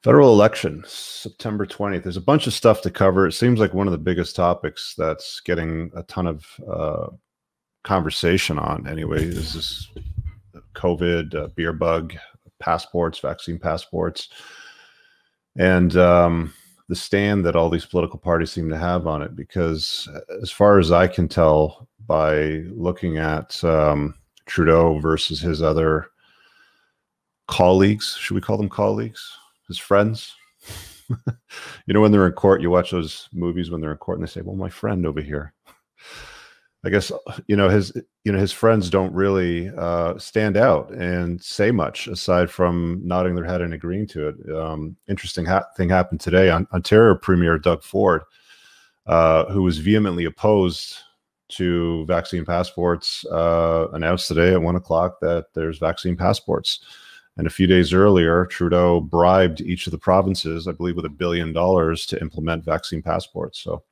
Federal election, September 20th. There's a bunch of stuff to cover. It seems like one of the biggest topics that's getting a ton of conversation on anyway is this COVID, beer bug, passports, vaccine passports, and the stand that all these political parties seem to have on it. Because as far as I can tell by looking at Trudeau versus his other colleagues, should we call them colleagues? His friends. You know, when they're in court, you watch those movies when they're in court and they say, well, my friend over here. I guess, his friends don't really stand out and say much aside from nodding their head and agreeing to it. Interesting thing happened today. Ontario Premier Doug Ford, who was vehemently opposed to vaccine passports, announced today at 1 o'clock that there's vaccine passports. And a few days earlier, Trudeau bribed each of the provinces, I believe, with $1 billion to implement vaccine passports. So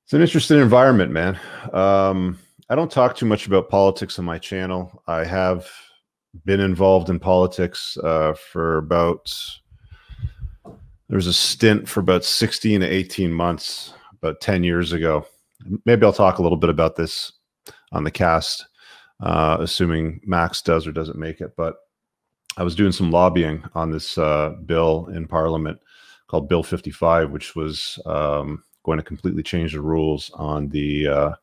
it's an interesting environment, man. I don't talk too much about politics on my channel. I have been involved in politics for about, there was a stint for about 16 to 18 months, about 10 years ago. Maybe I'll talk a little bit about this on the cast, assuming Max does or doesn't make it. But I was doing some lobbying on this bill in Parliament called Bill 55, which was going to completely change the rules on the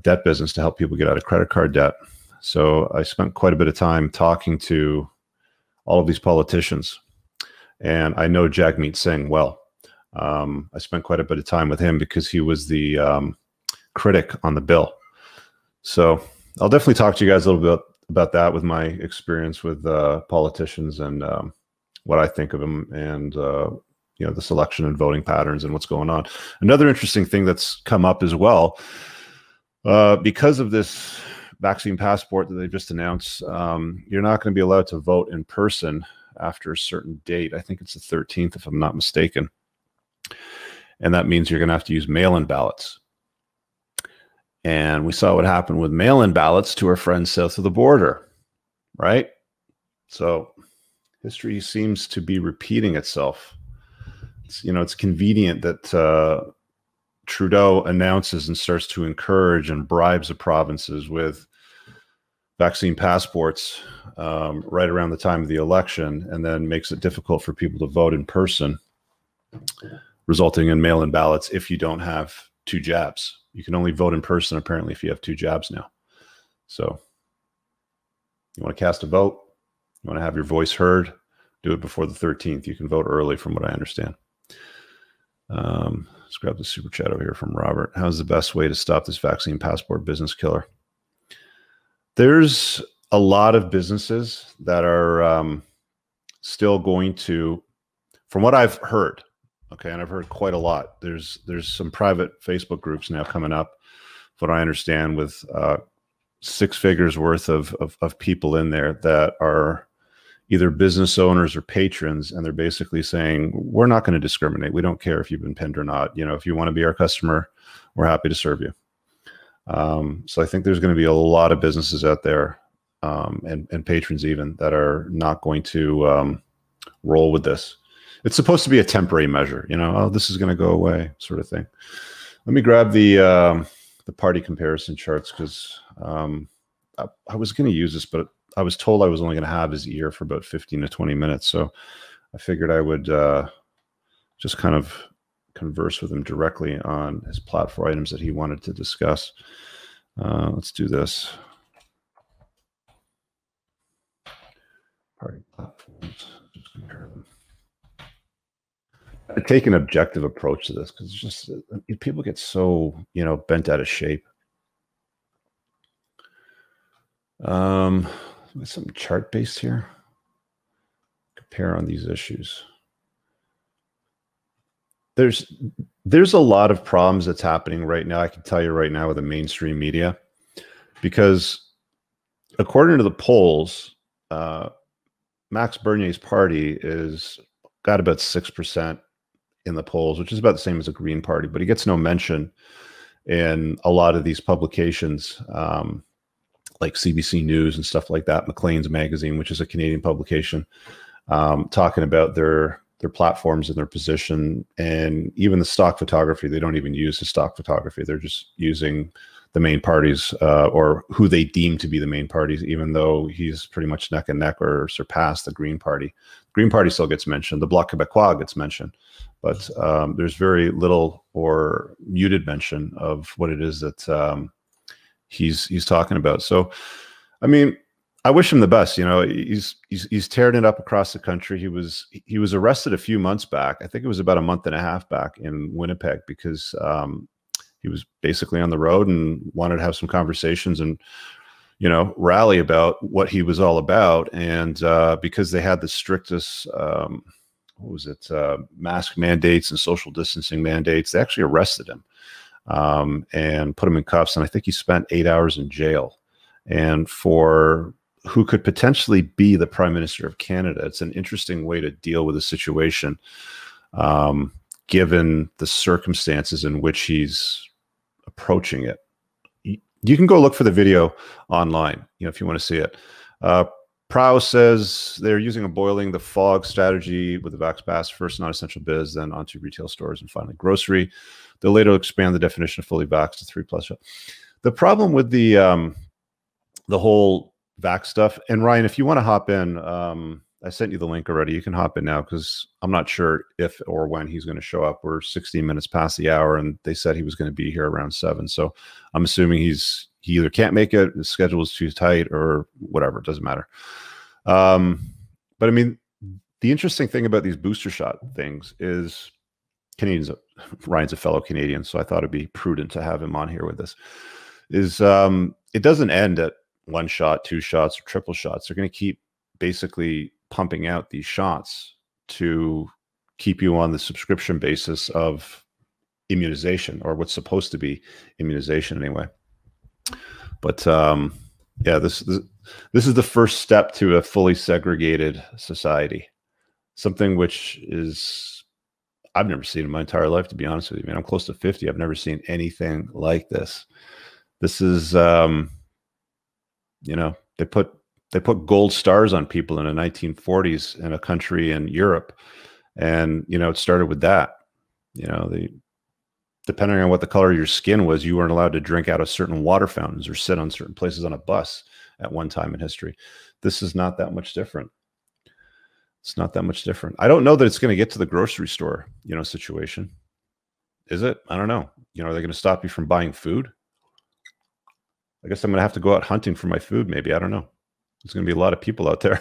debt business to help people get out of credit card debt. So I spent quite a bit of time talking to all of these politicians, and I know Jagmeet Singh well. I spent quite a bit of time with him because he was the critic on the bill. So I'll definitely talk to you guys a little bit about that with my experience with politicians and what I think of them, and this election and voting patterns and what's going on. Another interesting thing that's come up as well, because of this vaccine passport that they just announced, you're not going to be allowed to vote in person after a certain date. I think it's the 13th, if I'm not mistaken. And that means you're going to have to use mail-in ballots. And we saw what happened with mail-in ballots to our friends south of the border, right? So history seems to be repeating itself. It's convenient that Trudeau announces and starts to encourage and bribes the provinces with vaccine passports right around the time of the election, and then makes it difficult for people to vote in person, resulting in mail-in ballots if you don't have 2 jabs. You can only vote in person, apparently, if you have 2 jabs now. So you want to cast a vote, you want to have your voice heard, do it before the 13th. You can vote early, from what I understand. Let's grab the super chat over here from Robert. How's the best way to stop this vaccine passport business killer? There's a lot of businesses that are still going to, from what I've heard, okay, and I've heard quite a lot. There's some private Facebook groups now coming up, what I understand, with 6 figures worth of people in there that are either business owners or patrons, and they're basically saying, we're not going to discriminate. We don't care if you've been pinned or not. If you want to be our customer, we're happy to serve you. So I think there's going to be a lot of businesses out there, and patrons even, that are not going to roll with this. It's supposed to be a temporary measure, oh, this is going to go away, sort of thing. Let me grab the party comparison charts, because I was going to use this, but I was told I was only going to have his ear for about 15 to 20 minutes. So I figured I would just kind of converse with him directly on his platform items that he wanted to discuss. Let's do this. Party platforms. Just compare them. I take an objective approach to this, because it's just people get so bent out of shape. Something chart based here. Compare on these issues. There's a lot of problems that's happening right now. I can tell you right now with the mainstream media, because according to the polls, Max Bernier's party is got about 6% in the polls, which is about the same as the Green Party, but he gets no mention in a lot of these publications, like CBC News and stuff like that, Maclean's Magazine, which is a Canadian publication. talking about their platforms and their position, and even the stock photography. They don't even use the stock photography. They're just using the main parties, or who they deem to be the main parties, even though he's pretty much neck and neck or surpassed the Green Party. Green Party still gets mentioned. The Bloc Québécois gets mentioned, but there's very little or muted mention of what it is that he's talking about. So, I mean, I wish him the best. You know, he's tearing it up across the country. He was arrested a few months back. I think it was about a month and a half back in Winnipeg, because he was basically on the road and wanted to have some conversations and, you know, rally about what he was all about. And because they had the strictest, what was it, mask mandates and social distancing mandates, they actually arrested him and put him in cuffs. And I think he spent 8 hours in jail. And for who could potentially be the Prime Minister of Canada, it's an interesting way to deal with a situation, given the circumstances in which he's approaching it. You can go look for the video online, you know, if you want to see it. Prow says they're using a boiling the fog strategy with the Vax Pass, first non-essential biz, then onto retail stores, and finally grocery. They'll later expand the definition of fully vaxxed to 3+. The problem with the whole vax stuff, and Ryan, if you want to hop in, I sent you the link already. You can hop in now, because I'm not sure if or when he's going to show up. We're 16 minutes past the hour, and they said he was going to be here around 7. So I'm assuming he either can't make it, his schedule is too tight, or whatever. It doesn't matter. But I mean, the interesting thing about these booster shot things is Canadians. Ryan's a fellow Canadian, so I thought it'd be prudent to have him on here with us. Is it doesn't end at 1 shot, 2 shots, or triple shots. They're going to keep basically pumping out these shots to keep you on the subscription basis of immunization, or what's supposed to be immunization anyway. But yeah, this is the first step to a fully segregated society, something which is I've never seen in my entire life, to be honest with you, man. I'm close to 50. I've never seen anything like this. This is you know, they put gold stars on people in the 1940s in a country in Europe, and you know, it started with that. You know, depending on what the color of your skin was, you weren't allowed to drink out of certain water fountains or sit on certain places on a bus at one time in history. This is not that much different. It's not that much different. I don't know that it's going to get to the grocery store, you know, situation. Is it? I don't know. You know, are they going to stop you from buying food? I guess I'm going to have to go out hunting for my food, maybe. I don't know. There's going to be a lot of people out there.